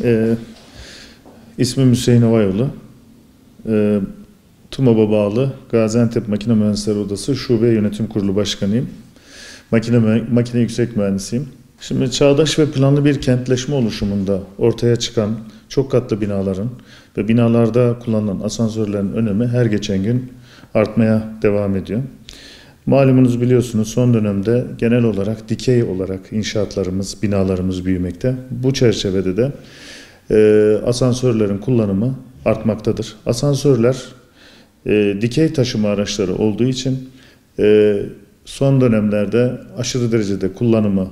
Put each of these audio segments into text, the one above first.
Ee, ismim Hüseyin Havayoğlu. Ee, TUMOB'a bağlı Gaziantep Makine Mühendisleri Odası Şube Yönetim Kurulu Başkanıyım. Makine yüksek mühendisiyim. Şimdi çağdaş ve planlı bir kentleşme oluşumunda ortaya çıkan çok katlı binaların ve binalarda kullanılan asansörlerin önemi her geçen gün artmaya devam ediyor. Malumunuz biliyorsunuz son dönemde genel olarak dikey olarak inşaatlarımız, binalarımız büyümekte. Bu çerçevede de asansörlerin kullanımı artmaktadır. Asansörler dikey taşıma araçları olduğu için son dönemlerde aşırı derecede kullanımı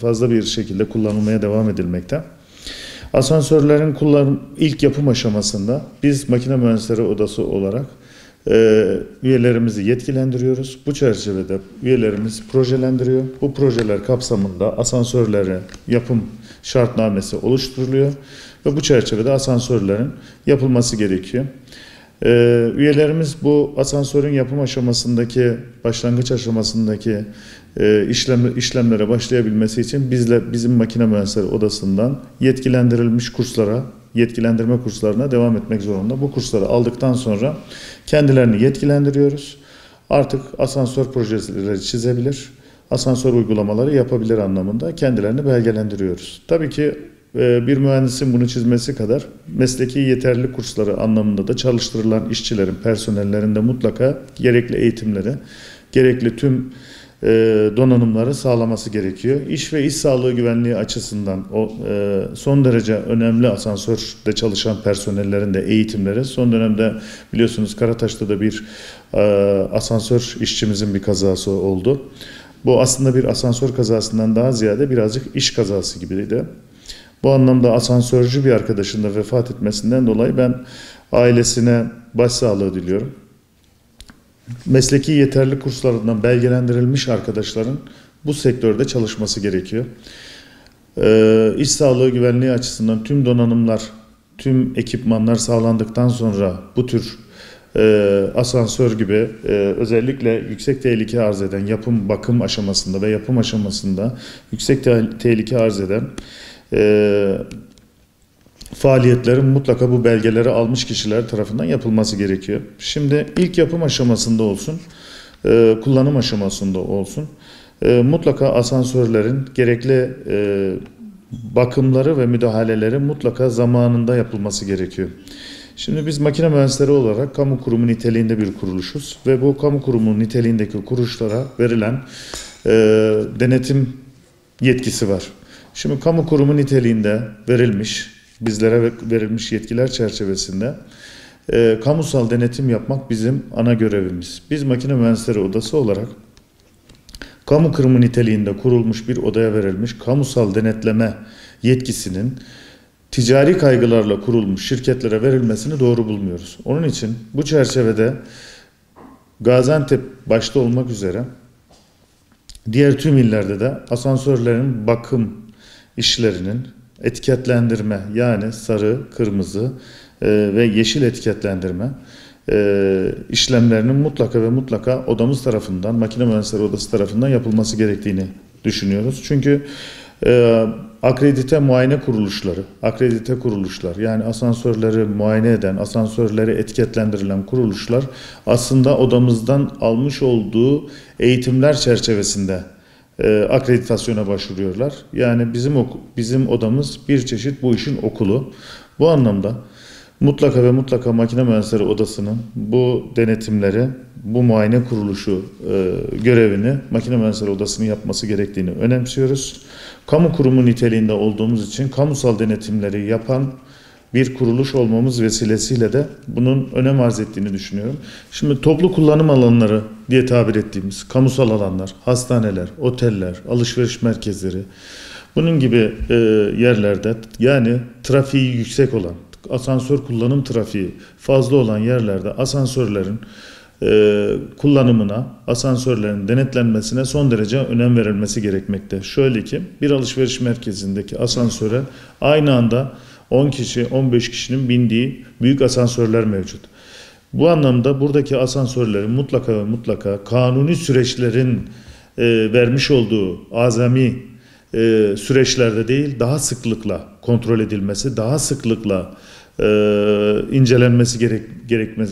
fazla bir şekilde kullanılmaya devam edilmekte. Asansörlerin ilk yapım aşamasında biz Makine Mühendisleri Odası olarak üyelerimizi yetkilendiriyoruz. Bu çerçevede üyelerimiz projelendiriyor. Bu projeler kapsamında asansörlere yapım şartnamesi oluşturuluyor ve bu çerçevede asansörlerin yapılması gerekiyor. Üyelerimiz bu asansörün yapım aşamasındaki, başlangıç aşamasındaki işlemlere başlayabilmesi için bizim Makine Mühendisleri Odası'ndan yetkilendirme kurslarına devam etmek zorunda. Bu kursları aldıktan sonra kendilerini yetkilendiriyoruz. Artık asansör projeleri çizebilir, asansör uygulamaları yapabilir anlamında kendilerini belgelendiriyoruz. Tabii ki bir mühendisin bunu çizmesi kadar mesleki yeterlilik kursları anlamında da çalıştırılan işçilerin, personellerin de mutlaka gerekli eğitimleri, gerekli tüm donanımları sağlaması gerekiyor. İş ve iş sağlığı güvenliği açısından son derece önemli asansörde çalışan personellerin de eğitimleri. Son dönemde biliyorsunuz Karataş'ta da bir asansör işçimizin bir kazası oldu. Bu aslında bir asansör kazasından daha ziyade birazcık iş kazası gibiydi. Bu anlamda asansörcü bir arkadaşın da vefat etmesinden dolayı ben ailesine başsağlığı diliyorum. Mesleki yeterlilik kurslarından belgelendirilmiş arkadaşların bu sektörde çalışması gerekiyor. İş sağlığı güvenliği açısından tüm donanımlar, tüm ekipmanlar sağlandıktan sonra bu tür asansör gibi özellikle yüksek tehlike arz eden bakım aşamasında ve yapım aşamasında yüksek tehlike arz eden faaliyetlerin mutlaka bu belgeleri almış kişiler tarafından yapılması gerekiyor. Şimdi ilk yapım aşamasında olsun, kullanım aşamasında olsun, mutlaka asansörlerin gerekli bakımları ve müdahaleleri mutlaka zamanında yapılması gerekiyor. Şimdi biz makine mühendisleri olarak kamu kurumu niteliğinde bir kuruluşuz ve bu kamu kurumu niteliğindeki kuruluşlara verilen denetim yetkisi var. Şimdi kamu kurumu niteliğinde bizlere verilmiş yetkiler çerçevesinde kamusal denetim yapmak bizim ana görevimiz. Biz Makine Mühendisleri Odası olarak kamu kurumu niteliğinde kurulmuş bir odaya verilmiş kamusal denetleme yetkisinin ticari kaygılarla kurulmuş şirketlere verilmesini doğru bulmuyoruz. Onun için bu çerçevede Gaziantep başta olmak üzere diğer tüm illerde de asansörlerin bakım işlerinin etiketlendirme, yani sarı, kırmızı ve yeşil etiketlendirme işlemlerinin mutlaka odamız tarafından, Makine Mühendisleri Odası tarafından yapılması gerektiğini düşünüyoruz. Çünkü akredite kuruluşlar, yani asansörleri muayene eden, asansörleri etiketlendirilen kuruluşlar aslında odamızdan almış olduğu eğitimler çerçevesinde akreditasyona başvuruyorlar. Yani bizim odamız bir çeşit bu işin okulu. Bu anlamda mutlaka Makine Mühendisleri Odası'nın bu denetimleri, bu muayene kuruluşu görevini Makine Mühendisleri Odası'nın yapması gerektiğini önemsiyoruz. Kamu kurumu niteliğinde olduğumuz için kamusal denetimleri yapan bir kuruluş olmamız vesilesiyle de bunun önem arz ettiğini düşünüyorum. Şimdi toplu kullanım alanları diye tabir ettiğimiz kamusal alanlar, hastaneler, oteller, alışveriş merkezleri, bunun gibi yerlerde, yani trafiği yüksek olan, asansör kullanım trafiği fazla olan yerlerde asansörlerin kullanımına, asansörlerin denetlenmesine son derece önem verilmesi gerekmekte. Şöyle ki, bir alışveriş merkezindeki asansöre aynı anda 10 kişi, 15 kişinin bindiği büyük asansörler mevcut. Bu anlamda buradaki asansörlerin mutlaka kanuni süreçlerin vermiş olduğu azami süreçlerde değil, daha sıklıkla kontrol edilmesi, daha sıklıkla incelenmesi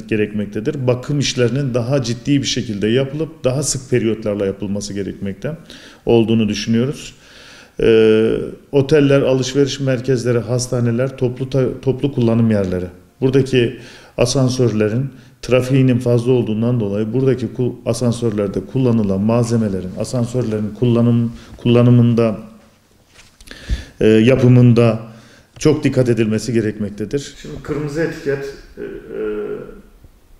gerekmektedir. Bakım işlerinin daha ciddi bir şekilde yapılıp daha sık periyotlarla yapılması gerekmekte olduğunu düşünüyoruz. Oteller, alışveriş merkezleri, hastaneler, toplu kullanım yerleri. Buradaki asansörlerin trafiğinin fazla olduğundan dolayı buradaki asansörlerde kullanılan malzemelerin, asansörlerin kullanımında, yapımında çok dikkat edilmesi gerekmektedir. Şimdi kırmızı etiket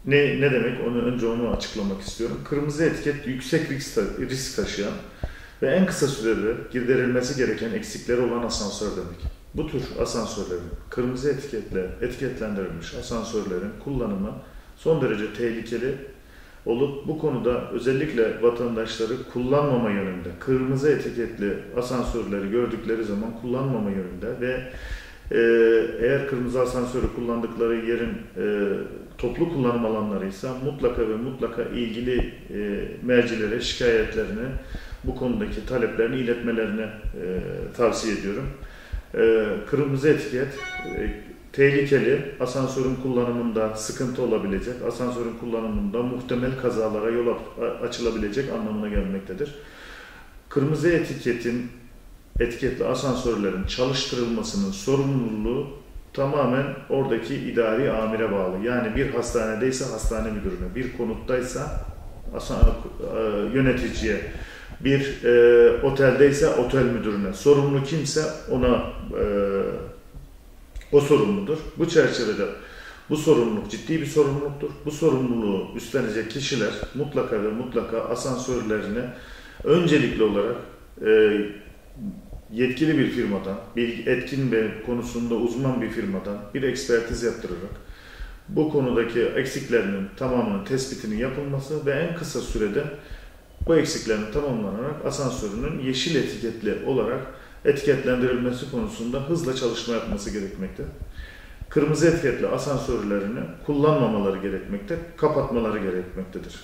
ne demek? Önce onu açıklamak istiyorum. Kırmızı etiket yüksek risk taşıyan ve en kısa sürede giderilmesi gereken eksikleri olan asansör demek. Bu tür asansörlerin, kırmızı etiketle etiketlendirilmiş asansörlerin kullanımı son derece tehlikeli olup bu konuda özellikle vatandaşları kullanmama yönünde, kırmızı etiketli asansörleri gördükleri zaman kullanmama yönünde ve eğer kırmızı asansörü kullandıkları yerin toplu kullanım alanlarıysa mutlaka ve mutlaka ilgili mercilere şikayetlerini, bu konudaki taleplerini iletmelerini tavsiye ediyorum. Kırmızı etiket tehlikeli, asansörün kullanımında sıkıntı olabilecek, asansörün kullanımında muhtemel kazalara yol açılabilecek anlamına gelmektedir. Kırmızı etiketli asansörlerin çalıştırılmasının sorumluluğu tamamen oradaki idari amire bağlı. Yani bir hastanedeyse hastane müdürüne, bir konuttaysa yöneticiye, bir oteldeyse otel müdürüne, sorumlu kimse ona o sorumludur. Bu çerçevede bu sorumluluk ciddi bir sorumluluktur. Bu sorumluluğu üstlenecek kişiler mutlaka ve mutlaka asansörlerini öncelikli olarak yetkili bir firmadan, etkin ve konusunda uzman bir firmadan bir ekspertiz yaptırarak bu konudaki eksiklerinin tamamının tespitinin yapılması ve en kısa sürede bu eksiklerin tamamlanarak asansörünün yeşil etiketli olarak etiketlendirilmesi konusunda hızla çalışma yapması gerekmekte. Kırmızı etiketli asansörlerini kullanmamaları gerekmekte, kapatmaları gerekmektedir.